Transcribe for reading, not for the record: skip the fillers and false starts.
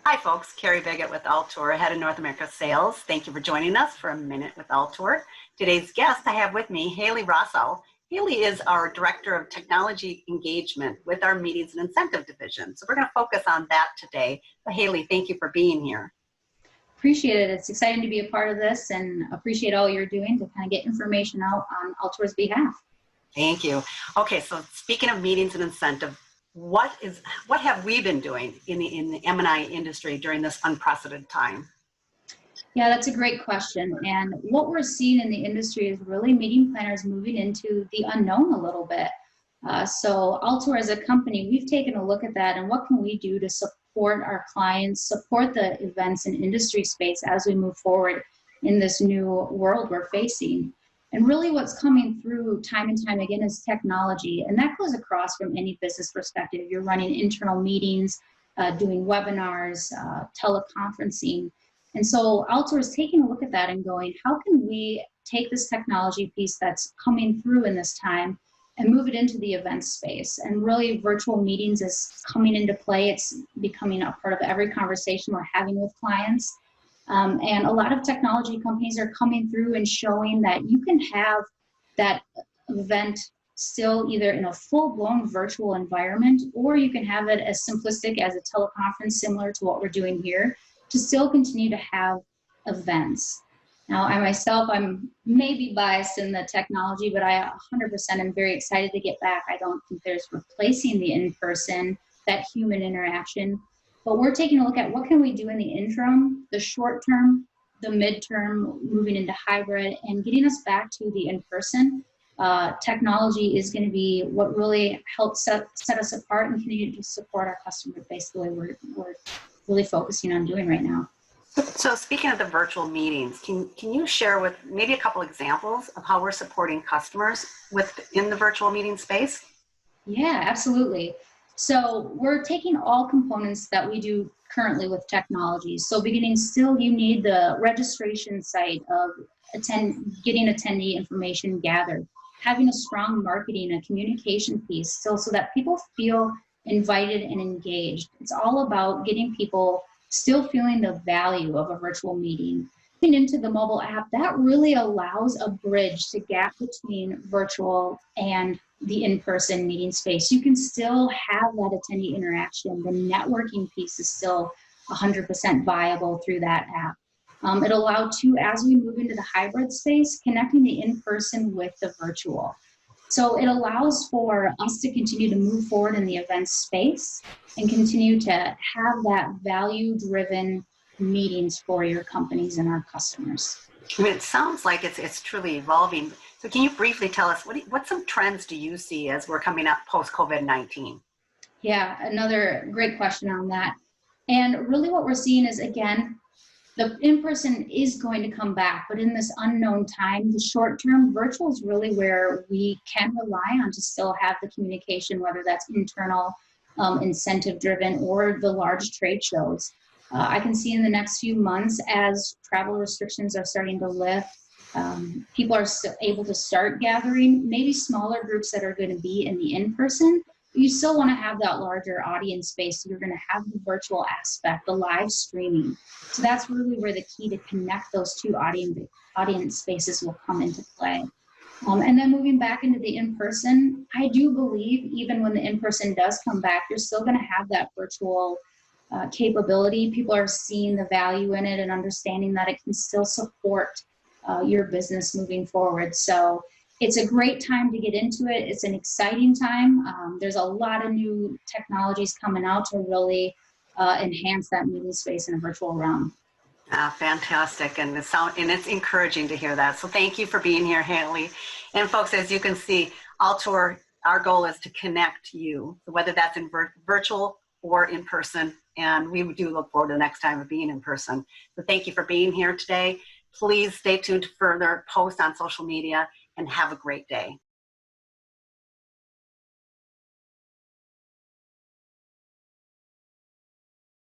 Hi folks, Carrie Biggett with Altour, Head of North America Sales. Thank you for joining us for a Minute with Altour. Today's guest I have with me, Haley Rossow. Haley is our Director of Technology Engagement with our Meetings and Incentive Division. So we're going to focus on that today. But Haley, thank you for being here. Appreciate it. It's exciting to be a part of this and appreciate all you're doing to kind of get information out on Altour's behalf. Thank you. Okay, so speaking of meetings and incentive, what have we been doing in the M&I industry during this unprecedented time? Yeah, that's a great question. And what we're seeing in the industry is really meeting planners moving into the unknown a little bit. So Altour as a company, we've taken a look at that and what can we do to support our clients, support the events and industry space as we move forward in this new world we're facing. And really what's coming through time and time again is technology. And that goes across from any business perspective. You're running internal meetings, doing webinars, teleconferencing. And so Altour is taking a look at that and going, how can we take this technology piece that's coming through in this time and move it into the event space? And really virtual meetings is coming into play. It's becoming a part of every conversation we're having with clients. And a lot of technology companies are coming through and showing that you can have that event still either in a full-blown virtual environment, or you can have it as simplistic as a teleconference similar to what we're doing here to still continue to have events. Now, I myself, I'm maybe biased in the technology, but I 100% am very excited to get back. I don't think there's replacing the in-person, that human interaction. But we're taking a look at what can we do in the interim, the short term, the midterm, moving into hybrid, and getting us back to the in-person. Technology is going to be what really helps set us apart and continue to support our customer base the way we're really focusing on doing right now. So speaking of the virtual meetings, can you share with maybe a couple examples of how we're supporting customers in the virtual meeting space? Yeah, absolutely. So we're taking all components that we do currently with technology. So beginning still, you need the registration site of getting attendee information gathered, having a strong marketing and communication piece still so that people feel invited and engaged. It's all about getting people still feeling the value of a virtual meeting. Into the mobile app, that really allows a bridge to gap between virtual and the in-person meeting space. You can still have that attendee interaction. The networking piece is still 100% viable through that app. It allowed to, as we move into the hybrid space, connecting the in-person with the virtual. So it allows for us to continue to move forward in the event space and continue to have that value-driven meetings for your companies and our customers. I mean, it sounds like it's truly evolving. So can you briefly tell us, what some trends do you see as we're coming up post-COVID-19? Yeah, another great question on that. And really what we're seeing is, again, the in-person is going to come back, but in this unknown time, the short-term virtual is really where we can rely on to still have the communication, whether that's internal, incentive-driven, or the large trade shows. I can see in the next few months as travel restrictions are starting to lift, people are still able to start gathering, maybe smaller groups that are going to be in the in-person, but you still want to have that larger audience space. So you're going to have the virtual aspect, the live streaming. So that's really where the key to connect those two audience spaces will come into play. And then moving back into the in-person, I do believe even when the in-person does come back, you're still going to have that virtual capability. People are seeing the value in it and understanding that it can still support your business moving forward. So it's a great time to get into it. It's an exciting time. There's a lot of new technologies coming out to really enhance that meeting space in a virtual realm. Fantastic, and it's encouraging to hear that. So thank you for being here, Haley. And folks, as you can see, Altour, our goal is to connect you, whether that's in virtual or in person, and we do look forward to the next time of being in person. So thank you for being here today. Please stay tuned to further posts on social media, and have a great day.